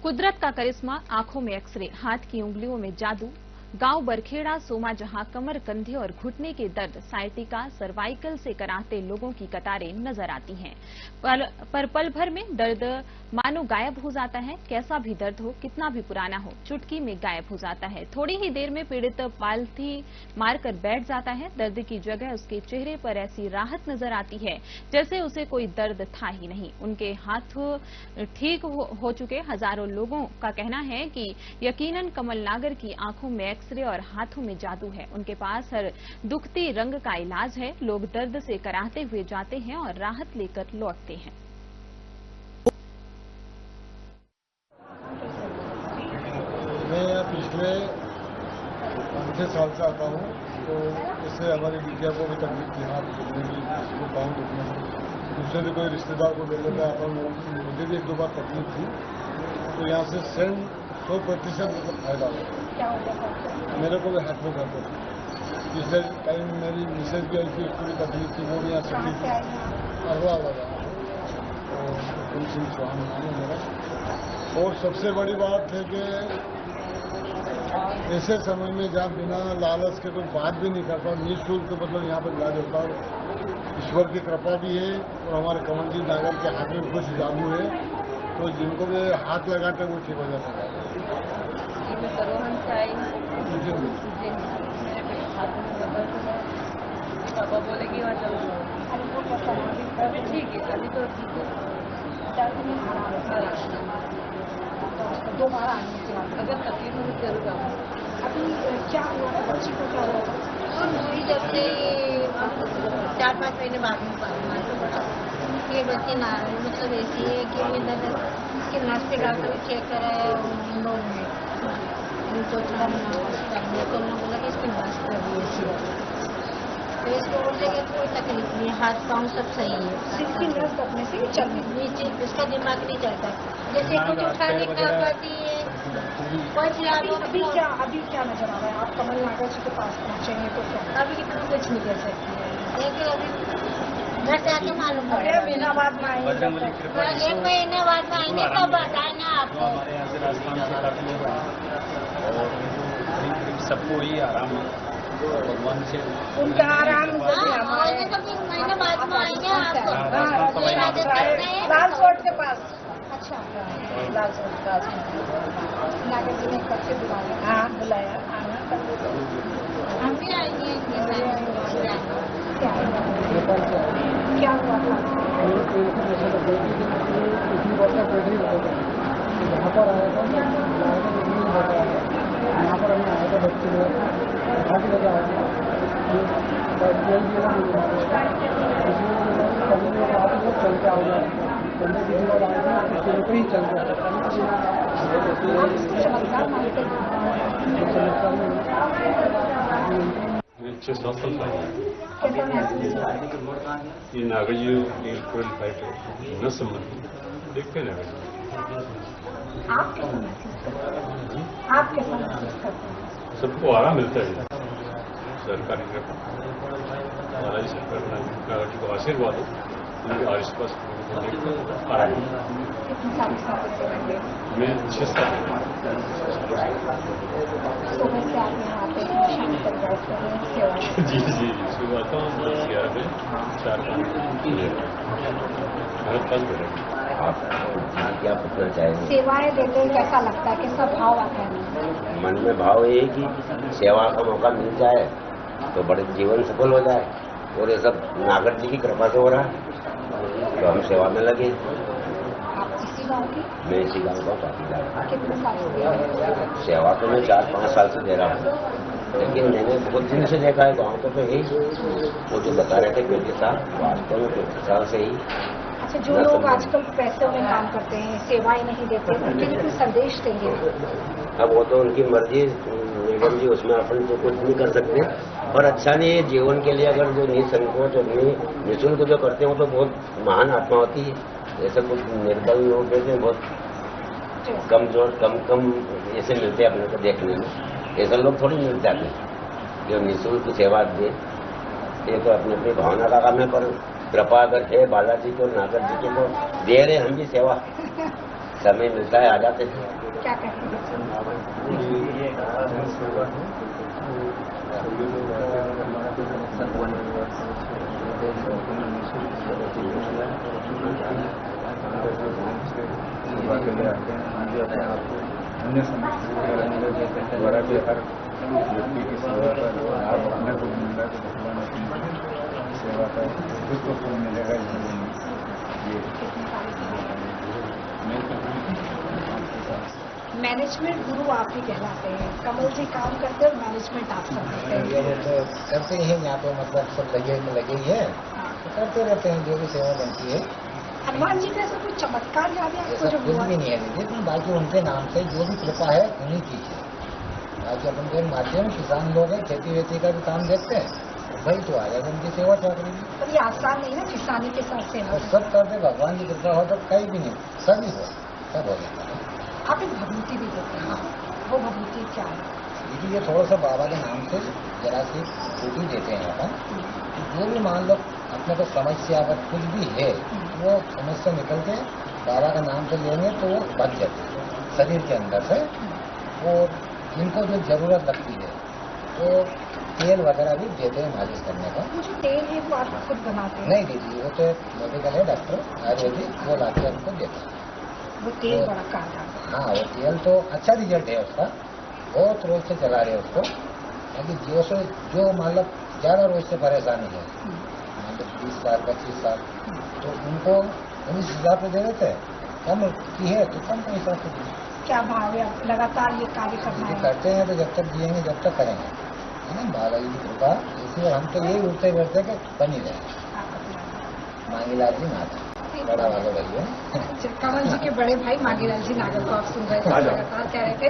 कुदरत का करिश्मा, आंखों में एक्सरे, हाथ की उंगलियों में जादू। गांव बरखेड़ा सोमा जहां कमर, कंधे और घुटने के दर्द, साइटिका, सर्वाइकल से कराहते लोगों की कतारें नजर आती हैं। पर पल भर में दर्द मानो गायब हो जाता है। कैसा भी दर्द हो, कितना भी पुराना हो, चुटकी में गायब हो जाता है। थोड़ी ही देर में पीड़ित पालथी मारकर बैठ जाता है। दर्द की जगह उसके चेहरे पर ऐसी राहत नजर आती है जैसे उसे कोई दर्द था ही नहीं। उनके हाथ ठीक हो चुके हजारों लोगों का कहना है कि यकीनन कमल नागर की आंखों में एक्सरे और हाथों में जादू है। उनके पास हर दुखती रंग का इलाज है। लोग दर्द से कराहते हुए जाते हैं और राहत लेकर लौटते हैं। मैं यहाँ पिछले 5-6 साल से आता हूँ, तो इससे हमारी बिटिया को भी तकलीफ थी, हाथ दुखने की, किसी को पाँव दुखने की, दूसरे भी कोई रिश्तेदार को ले लेकर आता हूँ। मुझे भी 1-2 बार तकलीफ थी, तो यहाँ से 100% मतलब फायदा हुआ। मेरे को भी हाथ में दर्द था। पिछले टाइम मेरी मिसेज भी आई थी, उसको भी तकलीफ थी, वो भी यहाँ से थी। अरवा लगा तो सिंह चौहान नाम है मेरा। और सबसे बड़ी बात है कि ऐसे समय में जहाँ बिना लालच के कोई बात भी नहीं करता, निःशुल्क मतलब यहाँ पर इलाज होता है। ईश्वर की कृपा भी है और हमारे कमल जी नागर के हाथ में कुछ जादू है, तो जिनको भी हाथ लगाते वो ठीक हो जाता है। पापा बोले कि अभी ठीक है, अभी तो दोबारा आने के बाद अगर तकलीफ में जरूर आऊँ। अभी क्या हुआ था, बच्ची को क्या हुआ था? जब से 4-5 महीने बाद में ये बच्ची ना मतलब ऐसी है कि इसके नस पे डॉक्टर भी चेक कराया इंदौर में, तो थोड़ा तो बोला कि इसकी नस पे भी ऐसी है, तो इसको बोलते कि कोई तकलीफ नहीं, हाथ पाँव सब सही है। सिर्फ की नस दबने से चलने नीचे इसका दिमाग नहीं चलता, जैसे कुछ उठाने का पड़ती है कोई। अभी क्या नजर आ रहा है? आप कमल नागर जी के पास पहुंचे हैं तो क्या अभी कुछ नहीं कर सकती है, लेकिन अभी घर से आके मालूम पड़ेगा। महीना बाद में आएंगे, 1 महीने बाद में आएंगे तब बताएंगे आपको। हमारे यहाँ से राजस्थान से काफी लोग आए और करीब सबको ही आराम भगवान से उनका आराम आएंगे तो 3 महीने बाद में आएंगे आपको। लाल कोट के पास। अच्छा, लाल कोट के पास नागर जी ने कब से बुलाया? हाँ बुलाया, आना हम भी आएंगे। क्या हुआ था? यहाँ पर आया था, यहाँ पर हमें आया था बच्चे लोग काफ़ी लगा आया चलता होगा, चलने की बात आया था तो ही चल रहा है। 6-7 साल ये नागर जी न संबंध देखते नागर जी। आप कैसा महसूस करते हैं? आप कैसा महसूस करते हैं? सबको आराम मिलता है सरकारी कृपा, बालाजी सरकार नागर जी को आशीर्वाद हो, उनके आशीर्वाद आराम। कितनी सारी साथी से लगे? मैं 6 साल सुबह से आप यहाँ आते हैं, शाम तक बैठते हैं, सेवा जी सुबह आता हूँ 10-11 बजे, 4-5 बजे मेरे पास बैठे। आप क्या पूछना चाहेंगे? सेवाएं देते हैं कैसा लगता है, कैसा भाव आता है? मन में भाव ये है कि सेवा का मौका मिल जाए तो बड़े जीवन सफल हो जाए, और ये सब नागर जी की कृपा से हो रहा है, तो हम सेवा में लगे। आप इसी गाँव की? मैं इसी गाँव का पाटीदार। कितने साल से दे रहे हैं? सेवा तो मैं 4-5 साल से दे रहा हूँ, लेकिन मैंने बहुत दिन से देखा है गाँव को, तो यही वो जो बता रहे थे 35 साल, वास्तव में 35 साल से ही। अच्छा, जो लोग आजकल पैसों में काम करते हैं, सेवाएं नहीं देते, उनके लिए कोई संदेश देंगे? अब वो तो उनकी मर्जी मैडम जी, उसमें अपन तो कुछ नहीं कर सकते, और अच्छा नहीं है जीवन के लिए अगर जो निसंकोच और निःशुल्क जो करते हैं वो तो बहुत महान आत्मा होती है। ऐसे कुछ निर्बल लोग देते हैं, बहुत कमजोर कम ऐसे मिलते हैं अपने को देखने में, ऐसे लोग थोड़ी मिल जाते हैं जो निःशुल्क सेवा दे। ये तो अपनी अपनी भावना का काम है, पर कृपा अगर है बालाजी को नागर जी के तो दे रहे हम भी सेवा। समय मिलता है आ जाते हैं। क्या कहते हैं? अन्य समस्या द्वारा भी हर व्यक्ति की सेवा का लाभ अपने को मिल रहा है तो भगवान अपनी सेवा का कुछ तो फल मिलेगा जीवन में। ये मैनेजमेंट गुरु आप ही कहलाते हैं, कमल जी काम करते हैं और मैनेजमेंट आप सब करते हैं। ये तो करते ही हैं, यहाँ पे मतलब सब लगे ही हैं, तो करते रहते हैं जो भी सेवा बनती है। हनुमान जी का ऐसा कोई चमत्कार याद है आपको ऐसा जो कुछ हुआ? भी नहीं है लेकिन बाकी उनके नाम से जो भी कृपा है उन्हीं की है। बाकी अपन के माध्यम किसान लोग हैं, खेती वेती का भी काम देखते हैं, भाई तो आ जाएगा उनकी सेवा चाकरी भी। पर ये आसान नहीं ना किसानी के साथ सेवा। और सब करते भगवान की कृपा हो तो कहीं भी नहीं, सभी हो, सब हो जाता है। आप एक भभूति भी देते हैं, वो भभूति क्या है? क्योंकि ये थोड़ा सा बाबा के नाम से जरा सी छुट्टी देते हैं अपन, जो भी मान लो अपने को समस्या अगर कुछ भी है वो समस्या निकल के बाबा का नाम से लेंगे तो वो बच जाते हैं शरीर के अंदर से। और इनको जो जरूरत लगती है तो तेल वगैरह भी देते हैं मालिश करने का। वो जो तेल है वो आप खुद बनाते हैं? नहीं दीजिए, वो तो मेडिकल है, डॉक्टर आयुर्वेदिक, वो लाके हमको देता है। वो तेल बड़ा कारगर है। हाँ, वो तेल तो अच्छा रिजल्ट है उसका, बहुत रोज से चला रहे उसको। क्योंकि जो मान लो ज्यादा रोज से परेशानी है, मान लो 20 साल 25 साल, तो उनको उस हिसाब से दे देते हैं। कम की है तो कम के हिसाब से दीजिए। क्या भाव है? अब लगातार ये कार्य करना ये है? करते हैं तो जब तक जिएंगे जब तक करेंगे, है ना, बालाजी की कृपा। इसलिए हम तो यही उठते बैठते कि बनी रहे। मांगीलाल जी नागर बड़ा वाले भैया, कमल जी के बड़े भाई मांगीलाल जी नागर को आप सुन रहे थे, लगातार कह रहे थे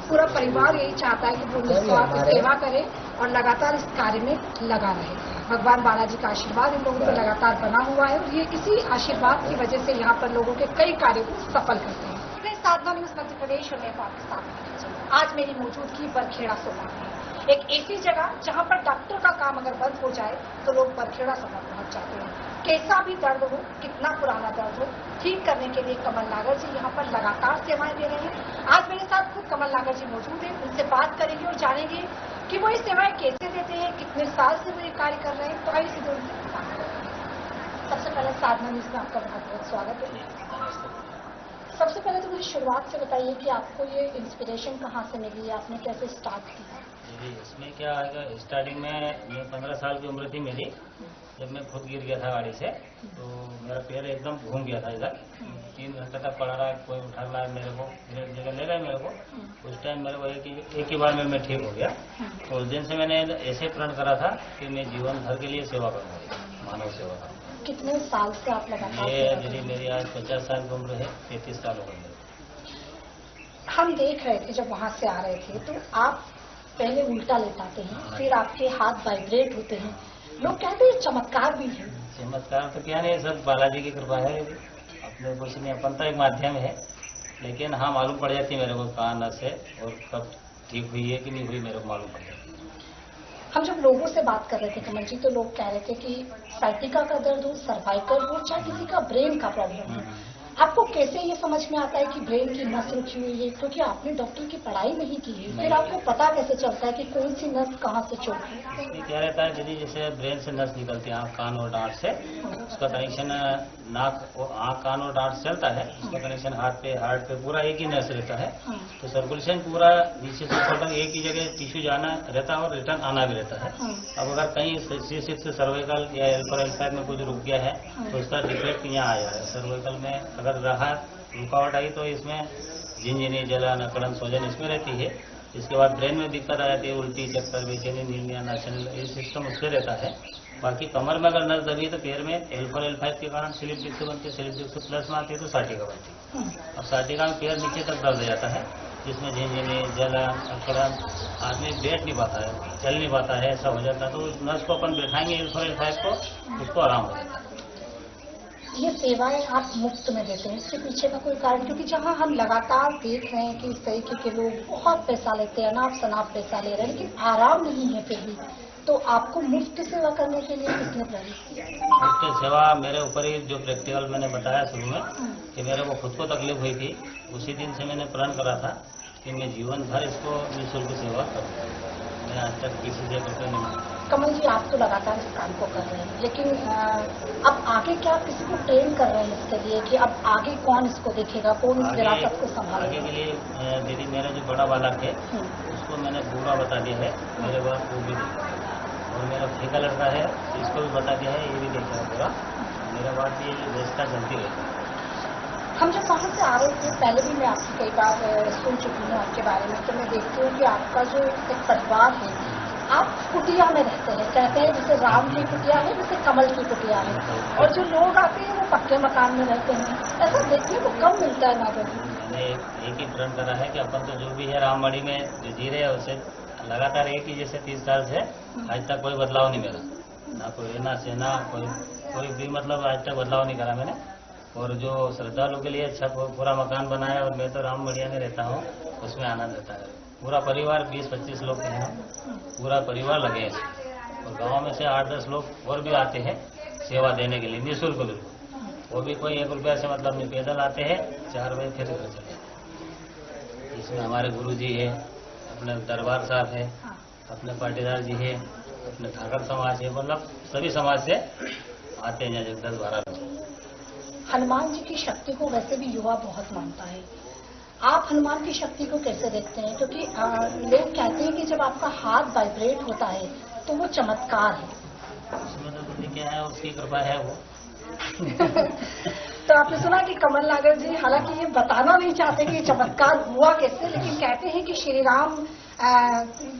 पूरा परिवार यही चाहता है कि वो निस्वार्थ सेवा करे और लगातार इस कार्य में लगा रहे। भगवान बालाजी का आशीर्वाद इन लोगों पर लगातार बना हुआ है और ये इसी आशीर्वाद की वजह से यहाँ पर लोगों के कई कार्यों को सफल करते हैं। साधना न्यूज़ मध्य प्रदेश और मैं पाकिस्तान। आज मेरी मौजूदगी बरखेड़ा सोमा में, एक ऐसी जगह जहाँ पर डॉक्टर का काम अगर बंद हो जाए तो लोग बरखेड़ा सोमा पहुँच जाते हैं। कैसा भी दर्द हो, कितना पुराना दर्द हो, ठीक करने के लिए कमल नागर जी यहाँ पर लगातार सेवाएं दे रहे हैं। आज मेरे साथ खुद कमल नागर जी मौजूद हैं, उनसे बात करेंगे और जानेंगे कि वो ये सेवाएं कैसे देते हैं, कितने साल से वो ये कार्य कर रहे हैं। तो आइए सीधे उनसे बात करते हैं। सबसे पहले साधना न्यूज़ में आपका बहुत बहुत स्वागत है। सबसे पहले तो मुझे शुरुआत से बताइए कि आपको ये इंस्पिरेशन कहाँ से मिली, आपने कैसे स्टार्ट किया? जी, इसमें क्या है, स्टार्टिंग में मैं 15 साल की उम्र थी मेरी, जब मैं खुद गिर गया था गाड़ी से, तो मेरा पैर एकदम घूम गया था इधर। 3 घंटे तक पड़ा रहा, कोई उठा रहा है मेरे को, एक जगह ले गए मेरे को। उस टाइम मेरे को एक ही बार में मैं ठीक हो गया। तो उस दिन से मैंने ऐसे प्रण करा था कि मैं जीवन भर के लिए सेवा करूँगा, मानव सेवा करूँगा। कितने साल से आप लगातार? मेरी आज 50 साल की उम्र है, 33 साल हो गए। हम देख रहे थे जब वहाँ से आ रहे थे तो आप पहले उल्टा लेटाते हैं, फिर आपके हाथ वाइब्रेट होते हैं। लोग कहते हैं चमत्कार भी है। चमत्कार तो क्या नहीं, सब बालाजी की कृपा है। अपने कुछ नहीं, अपन तो एक माध्यम है, लेकिन हाँ मालूम पड़ जाती है मेरे को कहाँ नस है और कब ठीक हुई है कि नहीं हुई, मेरे को मालूम पड़ जाती है। हम जब लोगों से बात कर रहे थे कमल जी, तो लोग कह रहे थे कि साइटिका का दर्द हो, सर्वाइकल हो, चाहे किसी का ब्रेन का प्रॉब्लम हो, आपको कैसे ये समझ में आता है कि ब्रेन की नस रुकी हुई है? क्योंकि आपने डॉक्टर की पढ़ाई नहीं की है, फिर आपको पता कैसे चलता है कि कौन सी नस कहाँ से चौक है? ये क्या रहता है दीदी, जैसे ब्रेन से नस निकलती है आँख कान और दांत से, उसका कनेक्शन नाक और आँख कान और दांत से चलता है, उसका कनेक्शन हाथ पे हार्ट पे पूरा एक ही नस रहता है। तो सर्कुलेशन पूरा नीचे से ऊपर तक एक ही जगह टिश्यू जाना रहता है और रिटर्न आना भी रहता है। अब अगर कहीं C6 सर्वाइकल या L4 में कुछ रुक गया है तो उसका डिफेक्ट यहाँ आया है। सर्वाइकल में अगर रहा रुकावट आई तो इसमें झिनझिनी जलन अकड़न सूजन इसमें रहती है। इसके बाद ब्रेन में दिक्कत आ जाती है, उल्टी चक्कर बेचैनी नींद नहीं आना, ये सिस्टम उससे रहता है। बाकी कमर में अगर नस दबी तो पैर में L4 L5 के कारण स्लिप डिस्क बनती है, स्लिप डिस्क प्लस में आती है तो साटिका बनती है। अब साटिका में पैर नीचे तक दब जाता है, जिसमें झिनझिनी जलन अकड़न, आदमी बैठ नहीं पाता है, चल नहीं पाता है, ऐसा हो जाता है। तो उस नस को अपन बैठाएंगे L4 L5 को, उसको आराम हो जाता है। ये सेवाएं आप मुफ्त में देते हैं, इसके पीछे का कोई कारण? क्योंकि जहां हम लगातार देख रहे हैं कि इस तरीके के लोग बहुत पैसा लेते हैं, अनाप शनाप पैसा ले रहे हैं, लेकिन आराम नहीं है फिर भी, तो आपको मुफ्त सेवा करने के लिए किसने प्रेरित किया? मुफ्त सेवा मेरे ऊपर ही जो प्रैक्टिकल मैंने बताया शुरू में कि मेरे को खुद को तकलीफ हुई थी, उसी दिन से मैंने प्रण करा था कि मैं जीवन भर इसको निःशुल्क सेवा करूँ। मैं आज तक किसी से रुपये नहीं। कमल जी, आप तो लगातार इस काम को कर रहे हैं, लेकिन अब आगे क्या किसी को ट्रेन कर रहे हैं इसके लिए कि अब आगे कौन इसको देखेगा, कौन इस विरासत को संभालेगा? आगे के लिए दीदी मेरा जो बड़ा बालक है उसको मैंने पूरा बता दिया है, मेरे बाद वो भी देखेगा, और मेरा ठेका लड़का है इसको भी बता दिया है, ये भी देखेगा पूरा। मेरे बाद ये व्यवस्था चलती रहेगी। हम जब वहाँ से आ रहे थे, पहले भी मैं आपसे कई बार सुन चुकी हूँ आपके बारे में, तो मैं देखती हूँ कि आपका जो एक परिवार है, आप कुटिया में रहते हैं। कहते हैं जैसे राम की कुटिया है, जैसे कमल की कुटिया है, और जो लोग आते हैं वो पक्के मकान में रहते हैं। ऐसा देखने को कम मिलता है नागर जी। मैंने एक ही प्रण करा है कि अपन तो जो भी है रामबाड़ी में जो जी रहे हैं उससे लगातार एक ही जैसे 30 साल से आज तक कोई बदलाव नहीं मिला, ना कोई ना सेना कोई भी मतलब आज तक बदलाव नहीं करा मैंने। और जो श्रद्धालु के लिए अच्छा पूरा मकान बनाया, और मैं तो राम बढ़िया में रहता हूँ, उसमें आनंद रहता है। पूरा परिवार 20-25 लोग हैं, पूरा परिवार लगे हैं, और गांव में से 8-10 लोग और भी आते हैं सेवा देने के लिए निःशुल्क बिल्कुल। वो भी कोई 1 रुपया से मतलब नहीं, पैदल आते हैं, 4 बजे फिर घर चले जाते। इसमें हमारे गुरु जी है, अपने दरबार साहब है, अपने पाटीदार जी है, अपने ठाकर समाज है, मतलब सभी समाज से आते हैं 10-12 लोग। हनुमान जी की शक्ति को वैसे भी युवा बहुत मानता है, आप हनुमान की शक्ति को कैसे देखते हैं? क्योंकि लोग कहते हैं कि जब आपका हाथ वाइब्रेट होता है तो वो चमत्कार है। उसमें तो क्या है, उसकी कृपा है वो। तो आपने सुना कि कमल नागर जी हालांकि ये बताना नहीं चाहते कि चमत्कार हुआ कैसे, लेकिन कहते हैं कि श्री राम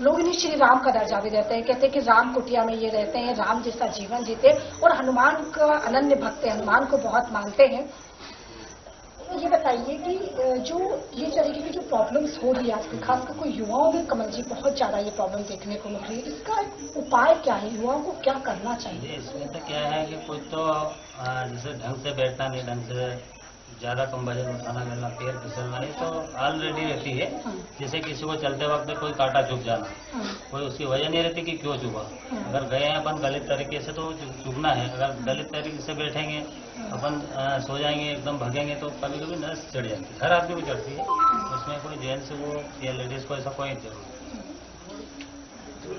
लोग इन्हें श्री राम का दर्जा भी देते हैं। कहते हैं कि राम कुटिया में ये रहते हैं, राम जैसा जीवन जीते, और हनुमान का अनन्य भक्त है, हनुमान को बहुत मानते हैं। ये बताइए कि जो ये तरीके की जो प्रॉब्लम्स हो रही है आजकल, खासकर कोई युवाओं में कमल जी बहुत ज्यादा ये प्रॉब्लम देखने को मिल रही है, इसका उपाय क्या है? युवाओं को क्या करना चाहिए? इसमें तो क्या है कि कुछ तो जैसे ढंग से बैठना नहीं, ढंग से ज्यादा कम वजन उठाना करना, पैर फिसलना, ये तो ऑलरेडी रहती है। जैसे किसी को चलते वक्त कोई कांटा चुभ जाना, कोई उसकी वजह नहीं रहती कि क्यों चुभा। अगर गए हैं अपन गलत तरीके से तो चुभना है, अगर गलत तरीके से बैठेंगे अपन सो जाएंगे एकदम भगेंगे तो कभी कभी नस चढ़ जाती है, हर आदमी को चढ़ती है। उसमें कोई जेंट्स हो या लेडीज को ऐसा कोई जरूरत।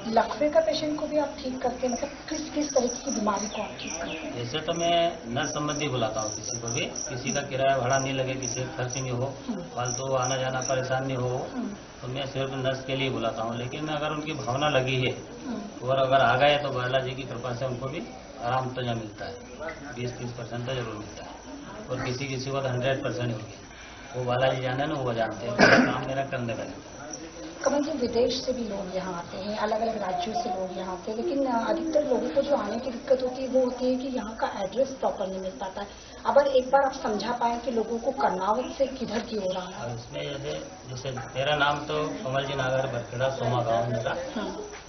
लकवे का पेशेंट को भी आप ठीक करके, मतलब किस तरीके की बीमारी को आप ठीक करते हैं? जैसे तो मैं नर्स संबंधी बुलाता हूँ किसी को भी, किसी का किराया भाड़ा नहीं लगे, किसी का खर्च नहीं हो, फालतू आना जाना परेशान नहीं हो, तो मैं सिर्फ नर्स के लिए बुलाता हूँ। लेकिन अगर उनकी भावना लगी है और अगर आ गए तो बालाजी की कृपा से उनको भी आराम तो यहाँ मिलता है, 20-30% तो जरूर मिलता है। और किसी को तो 100% हो गया, वो बालाजी जाने ना वो जानते हैं, काम मेरा करने का। कमल जी, विदेश से भी लोग यहाँ आते हैं, अलग अलग राज्यों से लोग यहाँ आते हैं, लेकिन अधिकतर लोगों को जो आने की दिक्कत होती है वो होती है कि यहाँ का एड्रेस प्रॉपर नहीं मिल पाता है। अगर एक बार आप समझा पाए कि लोगों को कर्नावत से किधर की ओर आना है? इसमें जैसे मेरा नाम तो कमल जी नागर, बरखेड़ा सोमा गाँव मेरा।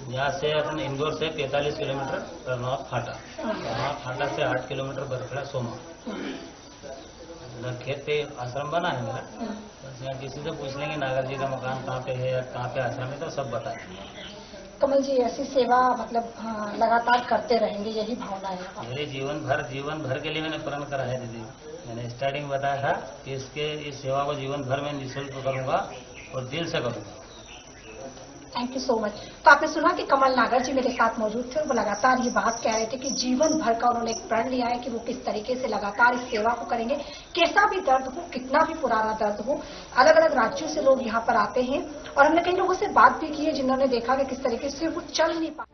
यहाँ से अपने इंदौर से 45 किलोमीटर कर्नावत फाटा, कर्नावत फाटा से 8 किलोमीटर बरखेड़ा सोमा। खेत पे आश्रम बना है मेरा, बस यहाँ किसी से पूछ लेंगे नागर जी का मकान कहाँ पे है, कहाँ पे आश्रम है, तो सब बता देंगे। कमल जी, ऐसी सेवा मतलब लगातार करते रहेंगे, यही भावना है मेरे जीवन भर के लिए मैंने प्रण करा है दीदी। मैंने स्टार्टिंग बताया था कि इस सेवा को जीवन भर में निःशुल्क करूंगा और दिल से करूंगा। Thank you so much. तो आपने सुना कि कमल नागर जी मेरे साथ मौजूद थे और वो लगातार ये बात कह रहे थे कि जीवन भर का उन्होंने एक प्रण लिया है कि वो किस तरीके से लगातार इस सेवा को करेंगे, कैसा भी दर्द हो, कितना भी पुराना दर्द हो। अलग अलग राज्यों से लोग यहाँ पर आते हैं और हमने कई लोगों से बात भी की है जिन्होंने देखा कि किस तरीके से वो चल नहीं पा